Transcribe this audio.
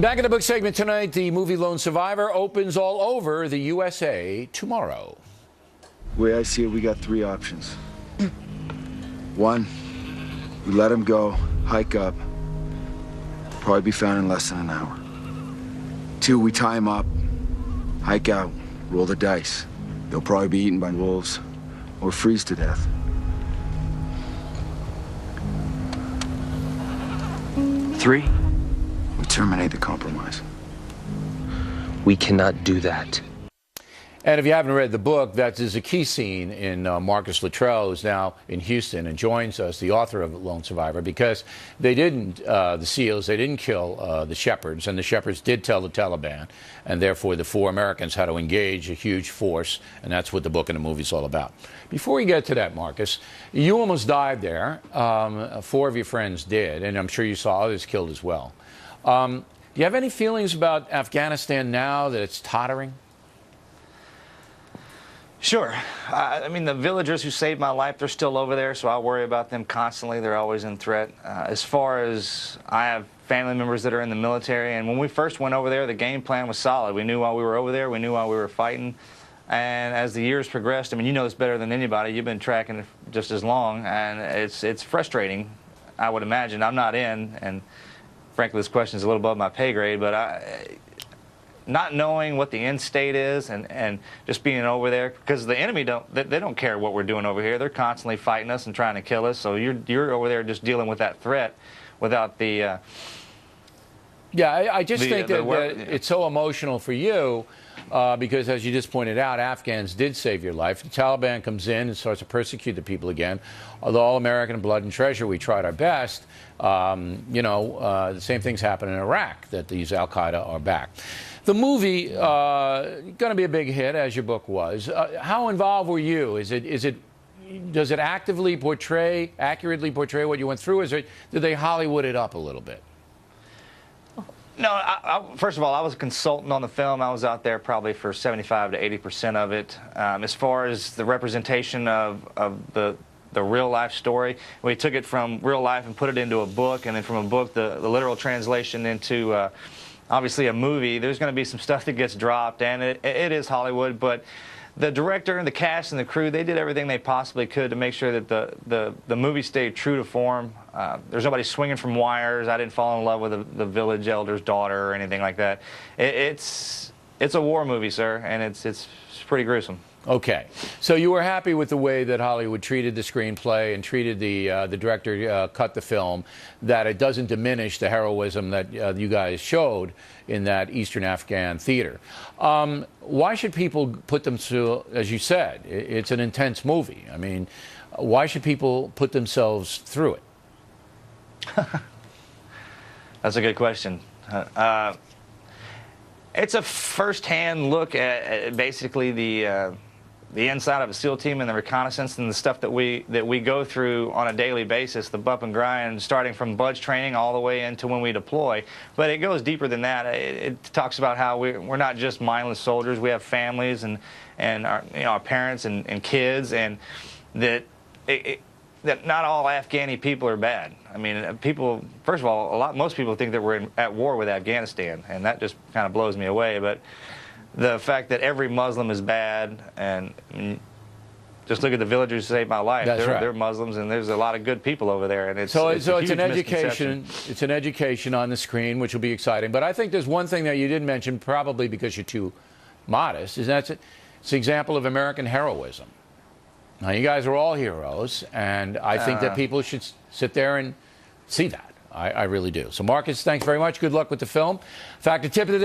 Back in the book segment tonight, the movie Lone Survivor opens all over the USA tomorrow. The way I see it, we got three options. One, we let him go, hike up, probably be found in less than an hour. Two, we tie him up, hike out, roll the dice. They'll probably be eaten by wolves or freeze to death. Three, we terminate the compromise. We cannot do that. And if you haven't read the book, that is a key scene in Marcus Luttrell, who's now in Houston and joins us, the author of Lone Survivor, because they didn't, the SEALs, they didn't kill the shepherds, and the shepherds did tell the Taliban, and therefore the 4 Americans had to engage a huge force, and that's what the book and the movie's all about. Before we get to that, Marcus, you almost died there. 4 of your friends did, and I'm sure you saw others killed as well. Do you have any feelings about Afghanistan now that it's tottering? Sure. I mean, the villagers who saved my life, they're still over there, so I worry about them constantly. They're always in threat. As far as I have family members that are in the military, and when we first went over there, the game plan was solid. We knew while we were over there, we knew while we were fighting. And as the years progressed, I mean, you know this better than anybody. You've been tracking it just as long, and it's frustrating, I would imagine. I'm not in, and frankly, this question is a little above my pay grade, but not knowing what the end state is and just being over there, because the enemy they don't care what we're doing over here. They're constantly fighting us and trying to kill us. So you're over there just dealing with that threat without the yeah, I just think that it's so emotional for you because, as you just pointed out, Afghans did save your life. The Taliban comes in and starts to persecute the people again. Although all American blood and treasure, we tried our best. You know, the same things happen in Iraq, that these Al-Qaeda are back. The movie going to be a big hit, as your book was. How involved were you? Does it actively accurately portray what you went through? Did they Hollywood it up a little bit? No, first of all, I was a consultant on the film. I was out there probably for 75 to 80% of it. As far as the representation of the real life story, we took it from real life and put it into a book, and then from a book, the literal translation into obviously a movie. There's going to be some stuff that gets dropped, and it is Hollywood, but the director and the cast and the crew, they did everything they possibly could to make sure that the movie stayed true to form. There's nobody swinging from wires. I didn't fall in love with the village elder's daughter or anything like that. It's a war movie, sir, and it's pretty gruesome. Okay, so you were happy with the way that Hollywood treated the screenplay and treated the director cut the film, that it doesn't diminish the heroism that you guys showed in that Eastern Afghan theater. Why should people put themselves, as you said, it's an intense movie. I mean, why should people put themselves through it? That's a good question. It's a first-hand look at basically the inside of a SEAL team and the reconnaissance and the stuff that we go through on a daily basis, the bump and grind, starting from budge training all the way into when we deploy. But it goes deeper than that. It talks about how we're not just mindless soldiers. We have families and our parents and kids, and that not all Afghani people are bad. I mean, people, first of all, most people think that we're at war with Afghanistan, and that just kind of blows me away. But the fact that every Muslim is bad, and just look at the villagers who saved my life. They're Muslims, and there's a lot of good people over there. And it's an education. It's an education on the screen, which will be exciting. But I think there's one thing that you didn't mention, probably because you're too modest, is it's an example of American heroism. Now, you guys are all heroes, and I think that people should sit there and see that. I really do. So, Marcus, thanks very much. Good luck with the film. Factor tip of the day.